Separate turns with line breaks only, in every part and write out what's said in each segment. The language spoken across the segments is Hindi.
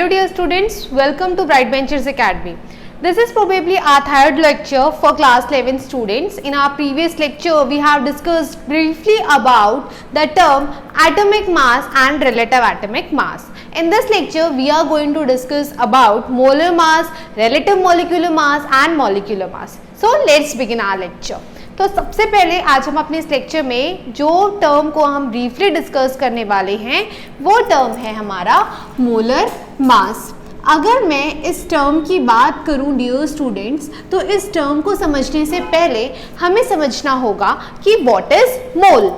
Hello dear students, welcome to Bright Benchers Academy. This is probably our third lecture for class 11 students. In our previous lecture, we have discussed briefly about the term atomic mass and relative atomic mass. In this lecture, we are going to discuss about molar mass, relative molecular mass and molecular mass. So let's begin our lecture. तो सबसे पहले आज हम अपने इस लेक्चर में जो टर्म को हम ब्रीफली डिस्कस करने वाले हैं वो टर्म है हमारा मोलर मास। अगर मैं इस टर्म की बात करूं डियर स्टूडेंट्स, तो इस टर्म को समझने से पहले हमें समझना होगा कि व्हाट इज मोल।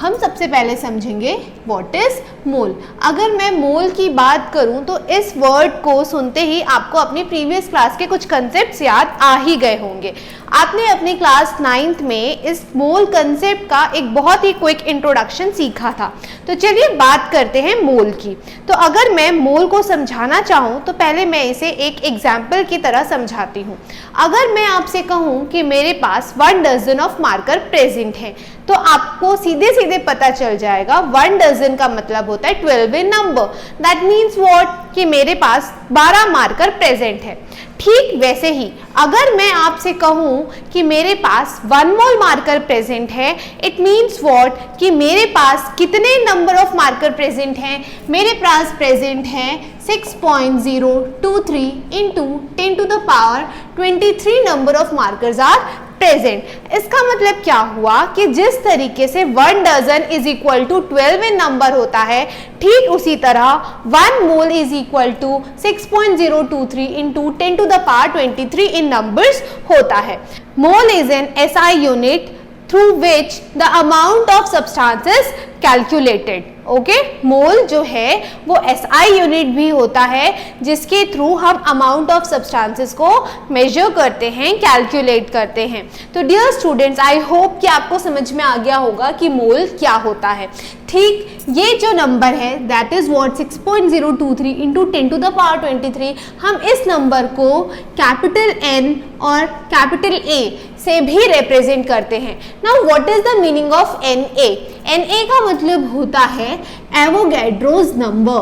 हम सबसे पहले समझेंगे व्हाट इज मोल। अगर मैं मोल की बात करूं तो इस वर्ड को सुनते ही आपको अपनी प्रीवियस क्लास के कुछ कंसेप्ट्स याद आ ही गए होंगे। आपने अपनी क्लास 9th में इस मोल कंसेप्ट का एक बहुत ही क्विक इंट्रोडक्शन सीखा था। तो चलिए बात करते हैं मोल की। तो अगर मैं मोल को समझाना चाहूँ तो पहले मैं इसे एक एग्जाम्पल की तरह समझाती हूँ। अगर मैं आपसे कहूँ कि मेरे पास 1 डजन ऑफ मार्कर प्रेजेंट है, तो आपको सीधे सीधे पता चल जाएगा 1 डजन का मतलब होता है 12 in number. That means what कि मेरे पास 12 मार्कर प्रेजेंट है। ठीक वैसे ही अगर मैं आपसे कहूँ कि मेरे पास 1 मोल मार्कर प्रेजेंट है, इट मीन्स व्हाट कि मेरे पास कितने नंबर ऑफ मार्कर प्रेजेंट हैं। मेरे पास प्रेजेंट हैं 6.023 into 10 to the power 23 number of markers are present. इसका मतलब क्या हुआ कि जिस तरीके से 1 dozen is equal to 12 in number होता है, ठीक उसी तरह 1 mole is equal to 6.023 into 10 to the power 23 in numbers होता है। Mole is an SI unit through which the amount of substance is calculated. Okay, mole जो है वो SI यूनिट भी होता है जिसके थ्रू हम अमाउंट ऑफ सब्सटेंसेस को मेजर करते हैं, कैलकुलेट करते हैं। तो डियर स्टूडेंट्स, आई होप कि आपको समझ में आ गया होगा कि मोल क्या होता है। ठीक, ये जो नंबर है that is what 6.023 into 10 to the power 23, हम इस नंबर को कैपिटल N और कैपिटल A से भी रिप्रेजेंट करते हैं। Now what is the meaning of NA? NA का मतलब होता है Avogadro's number.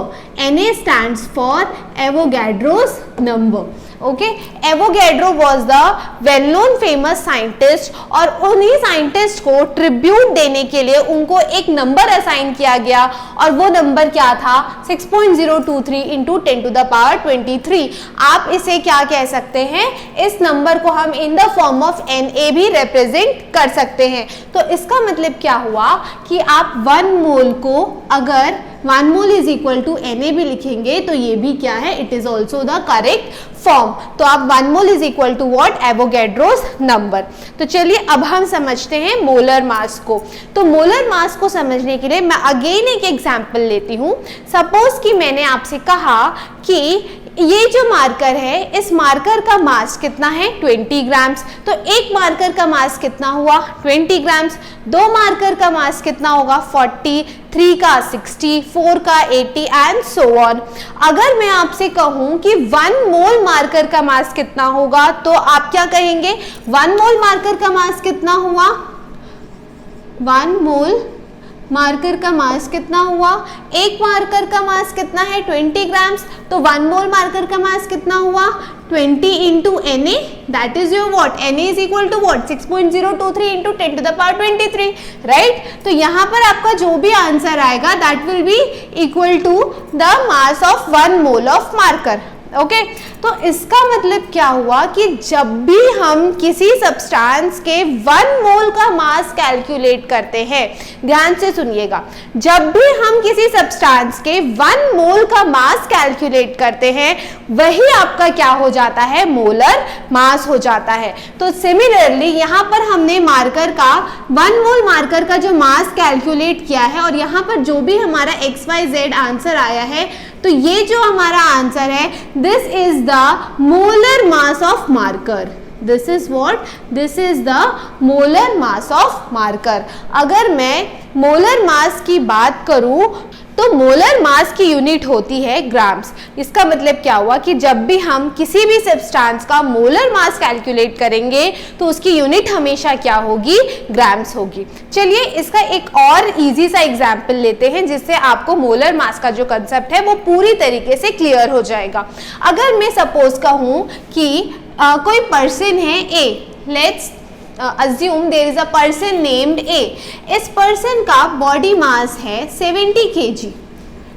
NA stands for Avogadro's number. Okay, Avogadro was the well known famous scientist और उन्हीं साइंटिस्ट को ट्रिब्यूट देने के लिए उनको एक नंबर असाइन किया गया और वो नंबर क्या था 6.023 इंटू 10 टू द पावर 23। आप इसे क्या कह सकते हैं, इस नंबर को हम in the form of NA भी रिप्रेजेंट कर सकते हैं। तो इसका मतलब क्या हुआ कि आप 1 मोल को अगर 1 mole is equal to NA भी लिखेंगे तो ये भी क्या है, it is also the correct form. तो आप 1 mole is equal to what, Avogadro's number. तो चलिए अब हम समझते हैं मोलर मास को। तो मोलर मास को समझने के लिए मैं अगेन एक एग्जांपल लेती हूँ। सपोज कि मैंने आपसे कहा कि ये जो मार्कर है, इस मार्कर का मास कितना है 20 ग्राम्स। तो एक मार्कर का मास कितना हुआ 20 ग्राम्स। 2 मार्कर का मास कितना होगा 40, 3 का 60, 4 का 80 एंड सो ऑन। अगर मैं आपसे कहूं कि 1 मोल मार्कर का मास कितना होगा तो आप क्या कहेंगे, 1 मोल मार्कर का मास कितना हुआ, 1 मोल मार्कर का मास कितना हुआ, एक मार्कर का मास कितना है 20 ग्राम्स। तो 1 मोल मार्कर का मास कितना हुआ 20 into NA, that is your what, NA is equal to what 6.023 into 10 to the power 23, right. तो यहाँ पर आपका जो भी आंसर आएगा that will be equal to the mass of 1 mole of marker. Okay, तो इसका मतलब क्या हुआ कि जब भी हम किसी सब्सटेंस के 1 मोल का मास कैलकुलेट करते हैं, ध्यान से सुनिएगा, जब भी हम किसी सब्सटेंस के 1 मोल का मास कैलकुलेट करते हैं वही आपका क्या हो जाता है, मोलर मास हो जाता है। तो सिमिलरली यहाँ पर हमने मार्कर का 1 मोल मार्कर का जो मास कैलकुलेट किया है और यहाँ पर जो भी हमारा XYZ आंसर आया है, तो ये जो हमारा आंसर है this is the molar mass of marker. This is what, this is the molar mass of marker. अगर मैं मोलर मास की बात करूं तो मोलर मास की यूनिट होती है ग्राम्स। इसका मतलब क्या हुआ कि जब भी हम किसी भी सब्सटेंस का मोलर मास कैलकुलेट करेंगे तो उसकी यूनिट हमेशा क्या होगी, ग्राम्स होगी। चलिए इसका एक और इजी सा एग्जांपल लेते हैं जिससे आपको मोलर मास का जो कंसेप्ट है वो पूरी तरीके से क्लियर हो जाएगा। अगर मैं सपोज कहूं कि कोई पर्सन है A, let's assume there is a person named A. इस पर्सन का बॉडी मास है 70 kg.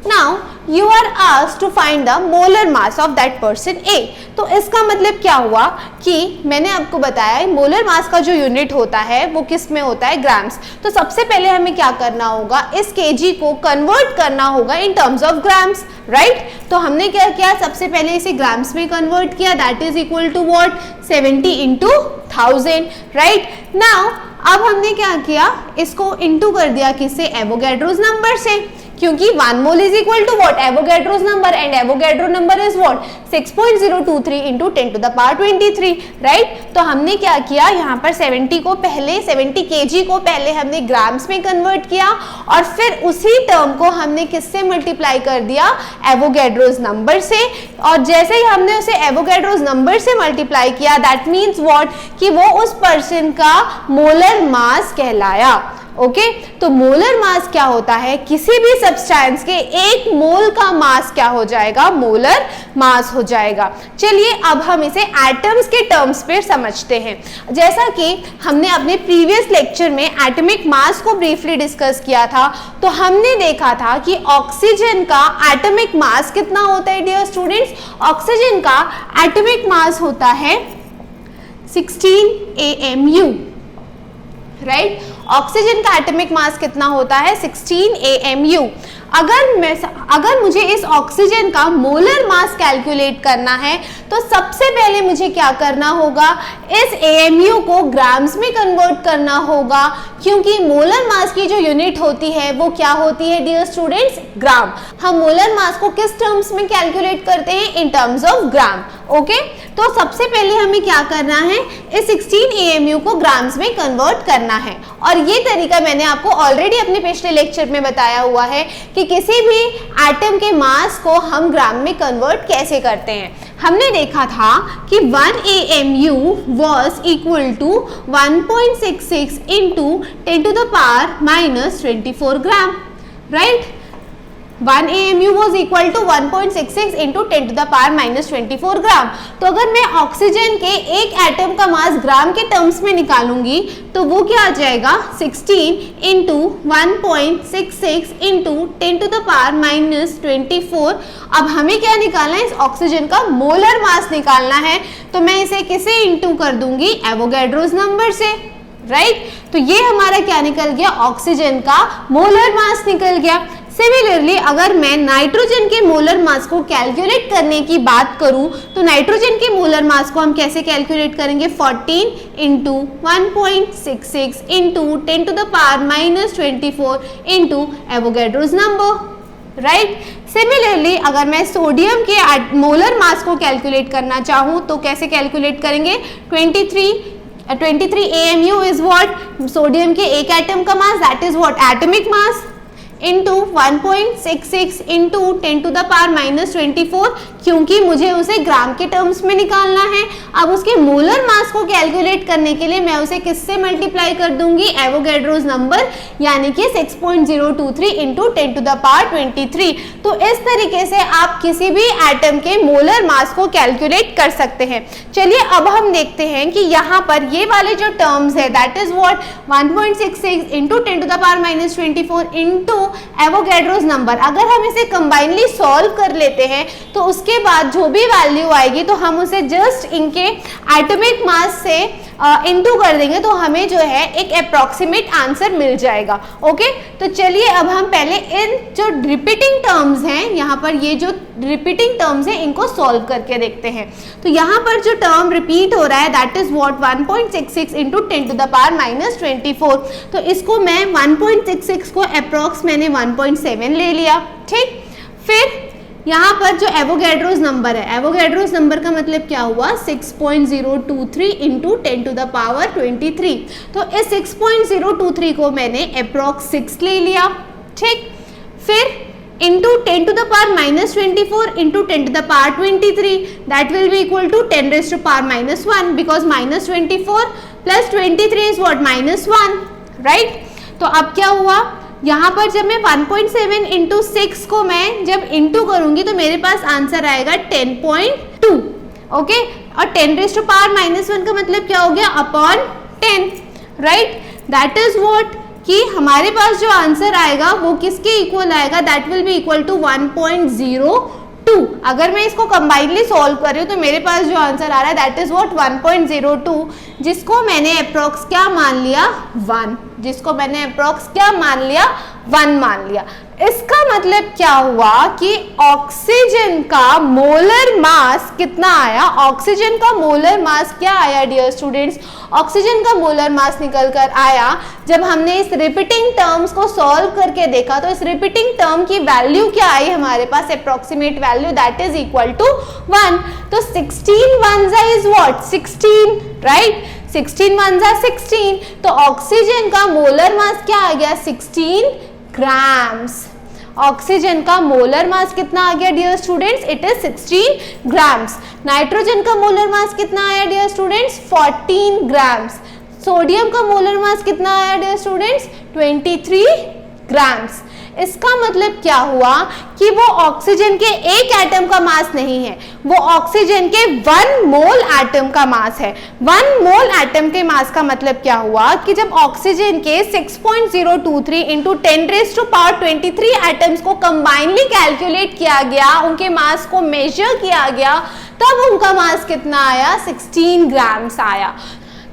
Now you are asked to find the molar mass of that person A. तो इसका मतलब क्या हुआ कि मैंने आपको बताया मोलर मास का जो यूनिट होता है वो किस में होता है, ग्राम्स। तो सबसे पहले हमें क्या करना होगा, इस kg को कन्वर्ट करना होगा इन टर्म्स ऑफ ग्राम्स, राइट। तो हमने क्या किया, सबसे पहले इसे ग्राम्स में कन्वर्ट किया, that is equal to what, 70 into 1000, right. Now अब हमने क्या किया, इसको इंटू कर दिया किससे, एवोगैड्रोस नंबर से, क्योंकि 1 mole is equal to what, Avogadro's number, and Avogadro number is what, 6.023 into 10 to the power 23, right. तो हमने क्या किया, यहाँ पर 70 kg को पहले हमने ग्राम्स में कन्वर्ट किया और फिर उसी टर्म को हमने किससे मल्टीप्लाई कर दिया, एवोगैड्रोस नंबर से। और जैसे ही हमने उसे एवोगैड्रोस नंबर से मल्टीप्लाई किया, दैट मीन्स व्हाट, कि वो उस पर्सन का मोलर मास कहलाया। ओके तो मोलर मास क्या होता है, किसी भी सब्सटेंस के 1 मोल का मास क्या हो जाएगा, मोलर मास हो जाएगा। चलिए अब हम इसे एटम्स के टर्म्स पे समझते हैं। जैसा कि हमने अपने प्रीवियस लेक्चर में एटॉमिक मास को ब्रीफली डिस्कस किया था, तो हमने देखा था कि ऑक्सीजन का एटॉमिक मास कितना होता है डियर स्टूडेंट्स, ऑक्सीजन का एटॉमिक मास होता है 16 AMU, राइट। ऑक्सीजन का एटॉमिक मास कितना होता है, 16 AMU। अगर मुझे इस ऑक्सीजन का मोलर मास कैलकुलेट करना है तो सबसे पहले मुझे क्या करना होगा, इस AMU को ग्राम्स में कन्वर्ट करना होगा, क्योंकि मोलर मास की जो यूनिट होती है वो क्या होती है डियर स्टूडेंट्स, ग्राम। हम मोलर मास को किस टर्म्स में कैलकुलेट करते हैं, in terms of gram. Okay तो सबसे पहले हमें क्या करना है, इस 16 AMU को ग्राम्स में कन्वर्ट करना है। और ये तरीका मैंने आपको ऑलरेडी अपने पिछले लेक्चर में बताया हुआ है कि किसी भी एटम के मास को हम ग्राम में कन्वर्ट कैसे करते हैं। हमने देखा था कि 1 AMU was equal to 1.66 into 10 to the power minus 24 gram, right. 1 AMU was equal to 1.66 into 10 to the power minus 24 ग्राम। तो अगर मैं ऑक्सीजन के एक एटम का मास ग्राम के टर्म्स में निकालूंगी तो वो क्या आ जाएगा, 16 into 1.66 into 10 to the power minus 24। अब हमें क्या निकालना है, इस ऑक्सीजन का मोलर मास निकालना है, तो मैं इसे किसे इंटू कर दूंगी, एवोगैड्रोस नंबर से, राइट। तो ये हमारा क्या निकल गया, ऑक्सीजन का मोलर मास निकल गया। सिमिलरली अगर मैं नाइट्रोजन के मोलर मास को कैलकुलेट करने की बात करूं तो नाइट्रोजन के मोलर मास को हम कैसे कैलकुलेट करेंगे, 14 into 1.66 into 10 to the power minus 24 into Avogadro's number, right. Similarly अगर मैं सोडियम के मोलर मास को कैलकुलेट करना चाहूँ तो कैसे कैलकुलेट करेंगे, 23 AMU इज व्हाट, सोडियम के एक एटम का mass, that is what, atomic mass, into 1.66 into 10 to the power minus 24, क्योंकि मुझे उसे ग्राम के टर्म्स में निकालना है। अब उसके मोलर मास को कैलकुलेट करने के लिए मैं उसे किससे मल्टीप्लाई कर दूंगी, एवोगैड्रोस नंबर, यानी कि 6.023 इंटू 10 टू द पावर 23। तो इस तरीके से आप किसी भी एटम के मोलर मास को कैलकुलेट कर सकते हैं। चलिए अब हम देखते हैं कि यहाँ पर ये वाले जो टर्म्स है, that is what, 1.66 into 10 to the power minus 24 into Avogadro's number. अगर हम इसे कंबाइनली सॉल्व कर लेते हैं तो उसके बाद जो भी वैल्यू आएगी तो हम उसे जस्ट इनके एटॉमिक मास से इनटू कर देंगे, तो हमें जो है एक अप्रॉक्सीमेट आंसर मिल जाएगा। ओके तो चलिए अब हम पहले इन जो रिपीटिंग टर्म्स हैं, यहाँ पर ये जो रिपीटिंग टर्म्स हैं इनको सॉल्व करके देखते हैं। तो यहाँ पर जो टर्म रिपीट हो रहा है that is what, 1.66 into 10 to the power minus 24। तो इसको मैं 1.66 को अप्रॉक्स मैंने 1.7 ले लिया, ठीक। फिर यहाँ पर जो एवोगैड्रोस नंबर है, एवोगैड्रोस नंबर का मतलब क्या हुआ, 6.023 इंटू 10 टू द पावर 23। तो इस 6.023 को मैंने अप्रॉक्स 6 ले लिया, ठीक। फिर into 10 to the power minus 24 into 10 to the power 23, that will be equal to 10 raised to power minus 1, because minus 24 plus 23 is what, minus 1, right? तो अब क्या हुआ, यहाँ पर जब मैं 1.7 इंटू 6 को मैं जब इंटू करूंगी तो मेरे पास आंसर आएगा 10.2, ओके। और 10 रेज़ टू पावर माइनस 1 का मतलब क्या हो गया, upon 10, right? That is what, कि हमारे पास जो आंसर आएगा वो किसके इक्वल आएगा, that will be equal to 1.02। अगर मैं इसको कंबाइनली सॉल्व कर रही हूँ तो मेरे पास जो आंसर आ रहा है दैट इज व्हाट 1.02, जिसको मैंने अप्रोक्स क्या मान लिया, 1, जिसको मैंने अप्रोक्स क्या मान लिया, 1 मान लिया। इसका मतलब क्या हुआ कि ऑक्सीजन का मोलर मास कितना आया, ऑक्सीजन का मोलर मास क्या आया डियर स्टूडेंट्स, ऑक्सीजन का मोलर मास निकल कर आया जब हमने इस रिपीटिंग टर्म्स को सॉल्व करके देखा तो इस रिपीटिंग टर्म की वैल्यू क्या आई हमारे पास, approximate value that is equal to 1। तो 16 1 इज व्हाट, 16, राइट? 16 1 16, तो ऑक्सीजन का मोलर मास क्या आ गया, 16 ग्राम्स। ऑक्सीजन का मोलर मास कितना आ गया dear students, it is 16 grams. Nitrogen का मोलर मास कितना आया डियर स्टूडेंट्स, 14 ग्राम्स। सोडियम का मोलर मास कितना आया डियर स्टूडेंट्स, 23 ग्राम्स। इसका मतलब क्या हुआ कि वो ऑक्सीजन के एक एटम का मास नहीं है, वो ऑक्सीजन के 1 मोल एटम का मास है। 1 मोल एटम के मास का मतलब क्या हुआ कि जब ऑक्सीजन के 6.023 into 10 raise to power 23 atoms को कंबाइनली कैलकुलेट किया गया, उनके मास को मेजर किया गया, तब उनका मास कितना आया, 16 ग्राम्स आया।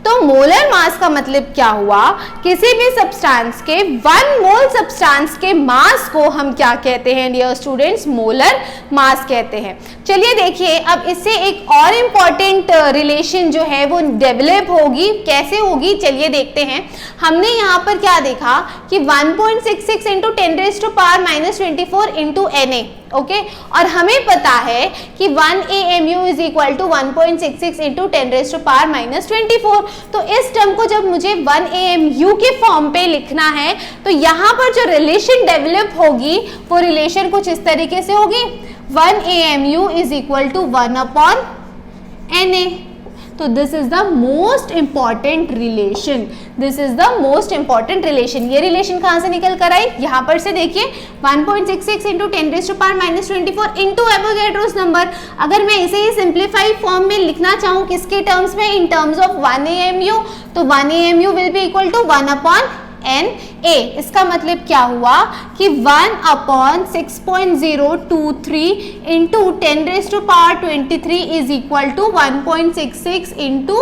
तो मोलर मास का मतलब क्या हुआ, किसी भी सब्सटेंस के 1 मोल सब्सटेंस के मास को हम क्या कहते हैं डियर स्टूडेंट्स, मोलर मास कहते हैं। चलिए देखिए, अब इससे एक और इम्पॉर्टेंट रिलेशन जो है वो डेवलप होगी, कैसे होगी चलिए देखते हैं। हमने यहाँ पर क्या देखा कि 1.66 into 10 raise to power minus 24 into Na, okay, और हमें पता है कि 1 AMU is equal to 1.66 into 10 raise to power minus 24। तो इस टर्म को जब मुझे 1 AMU के फॉर्म पे लिखना है तो यहाँ पर जो रिलेशन डेवलप होगी वो रिलेशन कुछ इस तरीके से होगी, 1 AMU is equal to 1 upon Na। तो this is the most important relation, this is the most important relation. ये रिलेशन कहाँ से निकल कर आई, यहाँ पर से देखिए 1.66 into 10 raise to power minus 24 into Avogadro's number. अगर मैं इसे ही सिंप्लीफाइड फॉर्म में लिखना चाहूँ किसके टर्म्स में, इन टर्म्स ऑफ 1 AMU, तो 1 AMU will be equal to 1 upon Na। इसका मतलब क्या हुआ कि 1 upon 6.023 into 10 raise to power 23 is equal to 1.66 into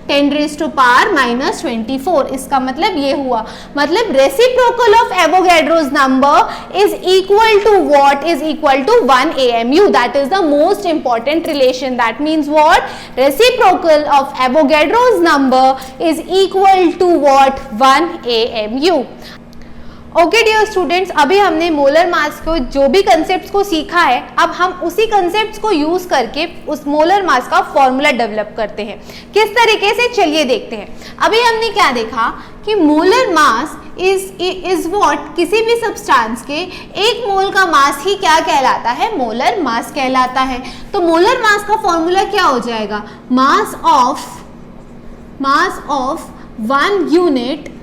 10 raise to power minus 24। इसका मतलब ये हुआ, मतलब reciprocal of Avogadro's number is equal to what, is equal to 1 AMU। That is the most important relation. That means what, reciprocal of Avogadro's number is equal to what, 1 AMU। Okay dear students, अभी हमने मोलर मास को जो भी कंसेप्ट्स को सीखा है, अब हम उसी कंसेप्ट्स को यूज करके उस मोलर मास का फॉर्मूला डेवलप करते हैं। किस तरीके से, चलिए देखते हैं। अभी हमने क्या देखा कि मोलर मास इज व्हाट, किसी भी सब्सटेंस के 1 मोल का मास ही क्या कहलाता है, मोलर मास कहलाता है। तो मोलर मास का फॉर्मूला क्या हो जाएगा, मास of 1 unit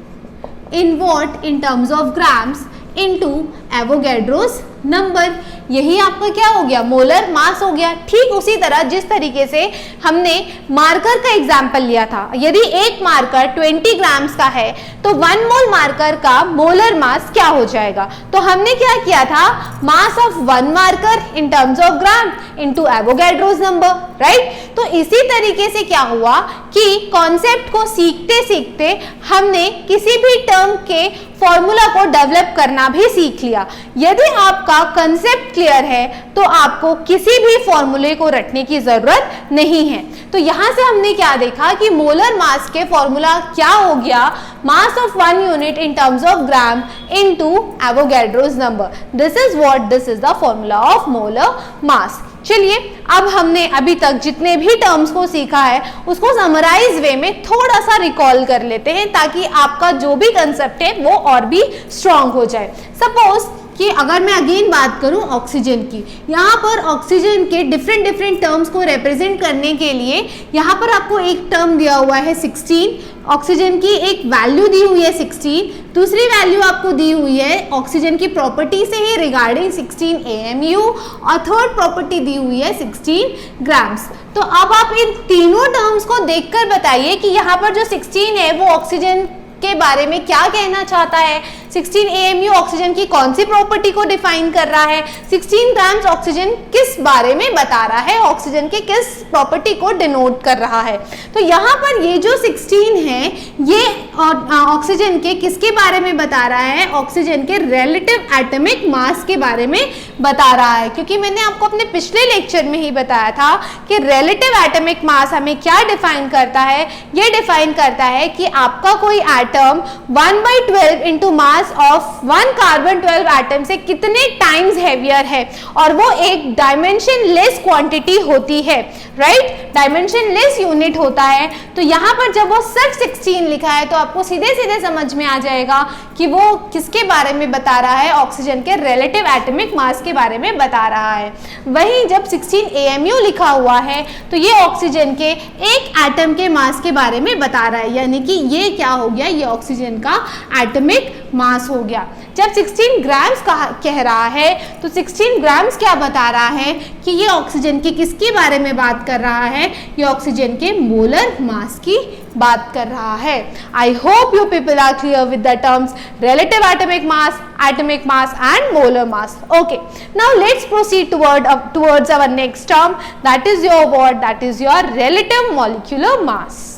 in what, in terms of grams into Avogadro's number. यही आपका क्या हो गया, मोलर मास हो गया। ठीक उसी तरह जिस तरीके से हमने मार्कर का एग्जाम्पल लिया था, यदि एक मार्कर 20 ग्राम्स का है तो 1 मोल मार्कर का मोलर मास क्या हो जाएगा। तो हमने क्या किया था, मास of 1 marker in terms of gram into Avogadro's number, right. तो इसी तरीके से क्या हुआ कि कॉन्सेप्ट को सीखते सीखते हमने किसी भी टर्म के फॉर्मूला को डेवलप करना भी सीख लिया। यदि आपका कंसेप्ट क्लियर है तो आपको किसी भी फॉर्मूले को रटने की जरूरत नहीं है। तो यहां से हमने क्या देखा कि मोलर मास के फॉर्मूला क्या हो गया, मास of 1 unit in terms of gram into Avogadro's number. This is what, this is the formula of molar mass. चलिए, अब हमने अभी तक जितने भी टर्म्स को सीखा है उसको समराइज वे में थोड़ा सा रिकॉल कर लेते हैं ताकि आपका जो भी कंसेप्ट है वो और भी स्ट्रांग हो जाए। सपोज कि अगर मैं अगेन बात करूं ऑक्सीजन की, यहाँ पर ऑक्सीजन के डिफरेंट टर्म्स को रिप्रेजेंट करने के लिए यहाँ पर आपको एक टर्म दिया हुआ है 16, ऑक्सीजन की एक वैल्यू दी हुई है 16, दूसरी वैल्यू आपको दी हुई है ऑक्सीजन की प्रॉपर्टी से ही रिगार्डिंग 16 AMU और थर्ड प्रॉपर्टी दी हुई है 16 ग्राम्स। तो अब आप इन तीनों टर्म्स को देखकर बताइए कि यहाँ पर जो 16 है वो ऑक्सीजन के बारे में क्या कहना चाहता है। 16 AMU ऑक्सीजन की कौन सी प्रॉपर्टी को डिफाइन कर रहा है, 16 ग्राम्स ऑक्सीजन किस बारे में बता रहा है, ऑक्सीजन के किस प्रॉपर्टी को डिनोट कर रहा है। तो यहाँ पर ये जो 16 है ये ऑक्सीजन के किसके बारे में बता रहा है, ऑक्सीजन के रिलेटिव एटॉमिक मास के बारे में बता रहा है। क्योंकि मैंने आपको अपने पिछले लेक्चर में ही बताया था कि रिलेटिव एटॉमिक मास हमें क्या डिफाइन करता है, ये डिफाइन करता है कि आपका कोई atom 1/12 into mass of 1 carbon 12 atom से कितने टाइम्स हेवियर है, और वो एक डायमेंशन लेस क्वांटिटी होती है, राइट, डायमेंशन लेस यूनिट होता है। तो यहाँ पर जब वो सिर्फ 16 लिखा है तो आपको सीधे सीधे समझ में आ जाएगा कि वो किसके बारे में बता रहा है, ऑक्सीजन के रिलेटिव एटॉमिक मास के बारे में बता रहा है। वहीं जब 16 AMU लिखा हुआ है तो ये ऑक्सीजन के एक एटम के मास के बारे में बता रहा है, यानी कि ये क्या हो गया, ये ऑक्सीजन का एटॉमिक मास हो गया। जब 16 ग्राम्स कह रहा है तो 16 ग्राम्स क्या बता रहा है कि ये ऑक्सीजन की किसके बारे में बात कर रहा है, ये ऑक्सीजन के मोलर मास की बात कर रहा है। I hope you people are clear with the terms relative atomic mass and molar mass. Okay, now let's proceed towards our next term, that is your what, that is your relative molecular mass.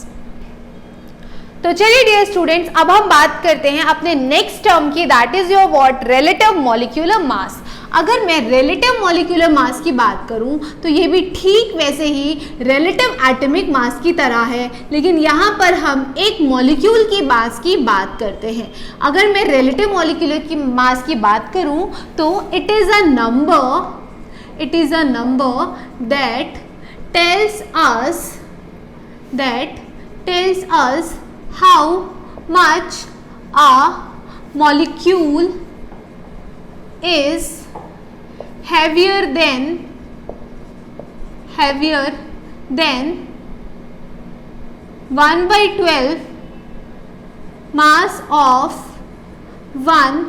तो चलिए डियर स्टूडेंट्स, अब हम बात करते हैं अपने नेक्स्ट टर्म की, that is your what, relative molecular मास। अगर मैं रिलेटिव मॉलिक्यूलर मास की बात करूं तो ये भी ठीक वैसे ही रिलेटिव एटॉमिक मास की तरह है, लेकिन यहाँ पर हम एक मॉलिक्यूल की मास की बात करते हैं। अगर मैं रिलेटिव मॉलिक्यूलर की मास की बात करूं तो it is a number that tells us how much a molecule is heavier than 1/12 mass of 1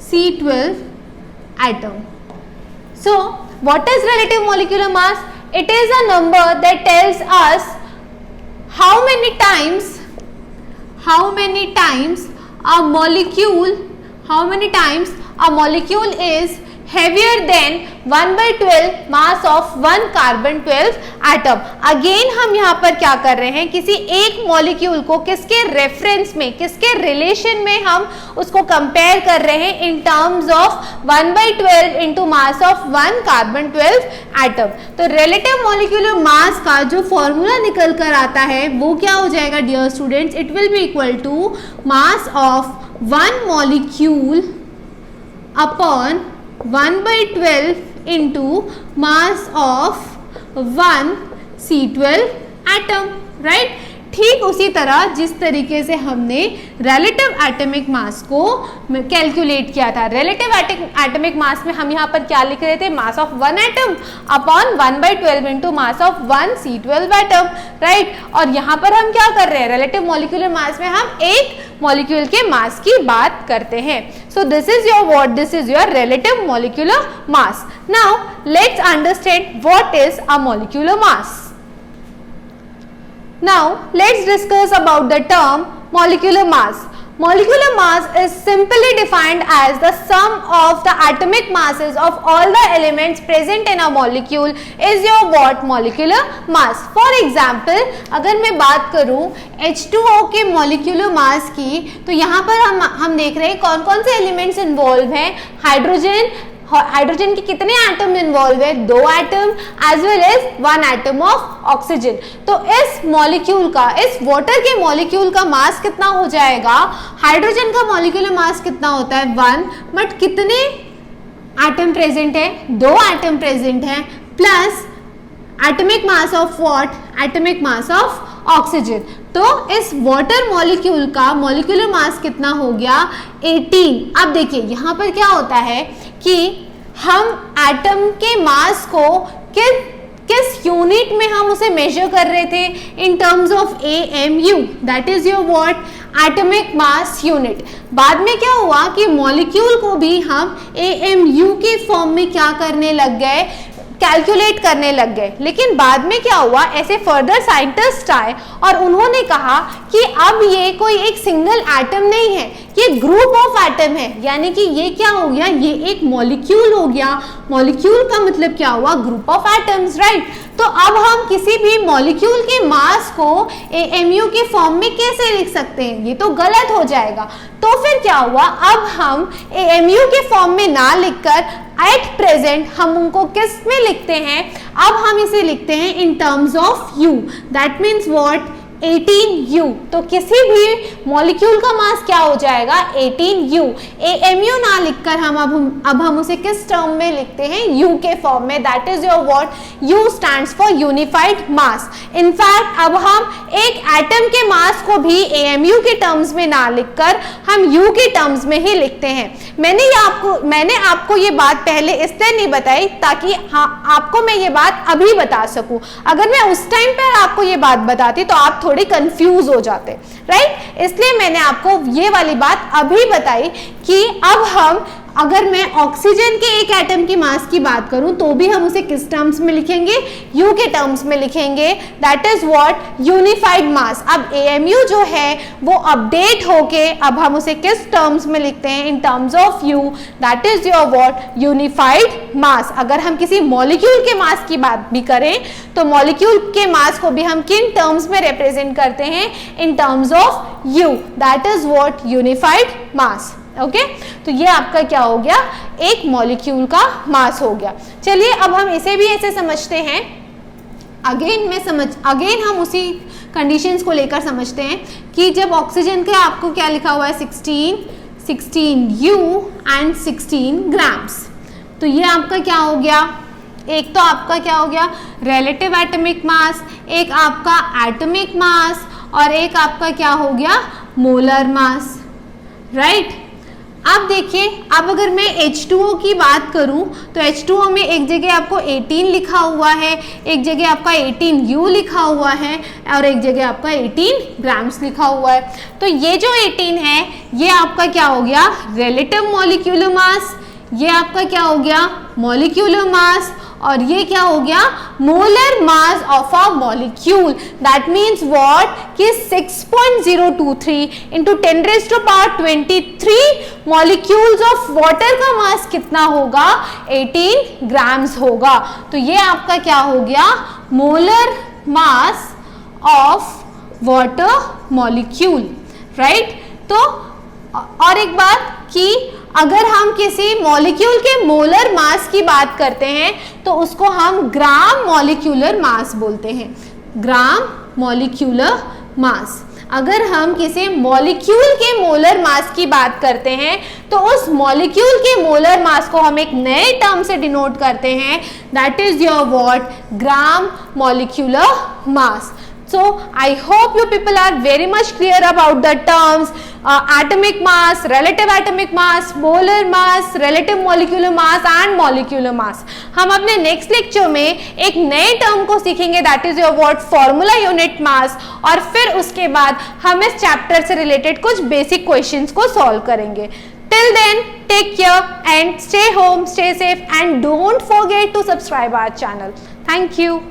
C12 atom. So what is relative molecular mass? It is a number that tells us how many times a molecule is heavier than 1/12 mass of 1 carbon 12 atom. Again हम यहाँ पर क्या कर रहे हैं, किसी एक मॉलिक्यूल को किसके रेफरेंस में, किसके रिलेशन में हम उसको कंपेयर कर रहे हैं in terms of 1/12 into mass of 1 carbon 12 atom. तो रिलेटिव मॉलिक्यूलर मास का जो फॉर्मूला निकल कर आता है वो क्या हो जाएगा dear students, it will be equal to mass of 1 molecule upon 1/12 into mass of 1 C12 atom, right? ठीक उसी तरह जिस तरीके से हमने रिलेटिव एटॉमिक मास को कैलकुलेट किया था। रिलेटिव एटॉमिक मास में हम यहाँ पर क्या लिख रहे थे, मास of 1 atom upon 1/12 into mass of 1 C12 atom, right. और यहाँ पर हम क्या कर रहे हैं, रिलेटिव मॉलिक्यूलर मास में हम एक मॉलिक्यूल के मास की बात करते हैं। So this is your what, this is your relative molecular mass. Now let's understand what is a molecular mass. Now let's discuss about the term molecular mass. Molecular mass is simply defined as the sum of the atomic masses of all the elements present in a molecule is your what, molecular mass. For example, अगर मैं बात करूं H2O के molecular mass की, तो यहाँ पर हम देख रहे हैं कौन कौन से एलिमेंट्स इन्वॉल्व हैं। हाइड्रोजन के कितने एटम इन्वॉल्व है, 2 atom, as well as 1 atom of oxygen. तो इस मॉलिक्यूल का, इस वाटर के मॉलिक्यूल का मास कितना हो जाएगा, हाइड्रोजन का मॉलिक्यूलर मास कितना होता है 1, बट कितने एटम प्रेजेंट है, 2 एटम प्रेजेंट है, plus atomic mass of what, atomic mass of oxygen. तो इस वाटर मॉलिक्यूल का मॉलिक्यूलर मास कितना हो गया 18। अब देखिए यहाँ पर क्या होता है कि हम एटम के मास को किस यूनिट में हम उसे मेजर कर रहे थे, इन terms of AMU, that is your what atomic mass unit. बाद में क्या हुआ कि मॉलिक्यूल को भी हम AMU के फॉर्म में क्या करने लग गए, कैलकुलेट करने लग गए। लेकिन बाद में क्या हुआ, ऐसे फर्दर साइंटिस्ट आए और उन्होंने कहा कि अब ये कोई एक सिंगल एटम नहीं है, ये ग्रुप ऑफ एटम है, यानी कि ये क्या हो गया, ये एक मॉलिक्यूल हो गया। मॉलिक्यूल का मतलब क्या हुआ, ग्रुप ऑफ एटम्स, राइट। तो अब हम किसी भी मॉलिक्यूल के मास को AMU के फॉर्म में कैसे लिख सकते हैं, ये तो गलत हो जाएगा। तो फिर क्या हुआ, अब हम AMU के फॉर्म में ना लिखकर एट प्रेजेंट हम उनको किस में लिखते हैं, अब हम इसे लिखते हैं in terms of U, that means what 18U। तो किसी भी मॉलिक्यूल का मास क्या हो जाएगा 18U। AMU ना लिखकर अब हम उसे किस टर्म में लिखते हैं, U के फॉर्म में, that is your what U stands for unified mass. In fact अब हम एक एटम के मास को भी AMU के टर्म्स में ना लिखकर हम U के टर्म्स में ही लिखते हैं। मैंने आपको ये बात पहले इसलिए नहीं बताई ताकि आपको मैं ये बात अभी बता सकूं। अगर मैं उस टाइम पर आपको ये बात बताती तो आप थोड़ी कंफ्यूज हो जाते, राइट। इसलिए मैंने आपको ये वाली बात अभी बताई कि अब हम अगर मैं ऑक्सीजन के एक एटम की मास की बात करूं तो भी हम उसे किस टर्म्स में लिखेंगे, U के टर्म्स में लिखेंगे, दैट इज व्हाट यूनिफाइड मास। अब AMU जो है वो अपडेट होके अब हम उसे किस टर्म्स में लिखते हैं, in terms of U, that is your what unified mass. अगर हम किसी मॉलिक्यूल के मास की बात भी करें तो मॉलिक्यूल के मास को भी हम किन टर्म्स में रिप्रेजेंट करते हैं, in terms of U, that is what unified mass. Okay तो ये आपका क्या हो गया, एक मॉलिक्यूल का मास हो गया। चलिए अब हम इसे भी ऐसे समझते हैं, अगेन हम उसी कंडीशंस को लेकर समझते हैं कि जब ऑक्सीजन का आपको क्या लिखा हुआ है 16U एंड 16 ग्राम्स, तो ये आपका क्या हो गया, एक तो आपका क्या हो गया रिलेटिव एटॉमिक मास, एक आपका एटॉमिक मास और एक आपका क्या हो गया मोलर मास, राइट। अब देखिए, अब अगर मैं H2O की बात करूं तो H2O में एक जगह आपको 18 लिखा हुआ है, एक जगह आपका 18U लिखा हुआ है और एक जगह आपका 18 ग्राम्स लिखा हुआ है। तो ये जो 18 है ये आपका क्या हो गया रिलेटिव मॉलिक्यूलर मास, ये आपका क्या हो गया मॉलिक्यूलर मास और ये क्या हो गया molar mass of a molecule. That means what कि 6.023 इंटू 10⁻23 मॉलिक्यूल्स ऑफ वाटर का मास कितना होगा 18 ग्राम्स होगा। तो ये आपका क्या हो गया molar mass of water molecule, right. तो और एक बात कि अगर हम किसी मॉलिक्यूल के मोलर मास की बात करते हैं तो उसको हम ग्राम मॉलिक्यूलर मास बोलते हैं, ग्राम मॉलिक्यूलर मास। अगर हम किसी मॉलिक्यूल के मोलर मास की बात करते हैं तो उस मॉलिक्यूल के मोलर मास को हम एक नए टर्म से डिनोट करते हैं, that is your what gram molecular mass. So I hope you people are very much clear about the terms atomic mass, relative atomic mass, molar mass, relative molecular mass and molecular mass। हम अपने नेक्स्ट लेक्चर में एक नए टर्म को सीखेंगे that is your what formula unit mass, और फिर उसके बाद हम इस चैप्टर से रिलेटेड कुछ बेसिक क्वेश्चंस को सॉल्व करेंगे। Till then, take care and stay home, stay safe and don't forget to subscribe our channel. Thank you.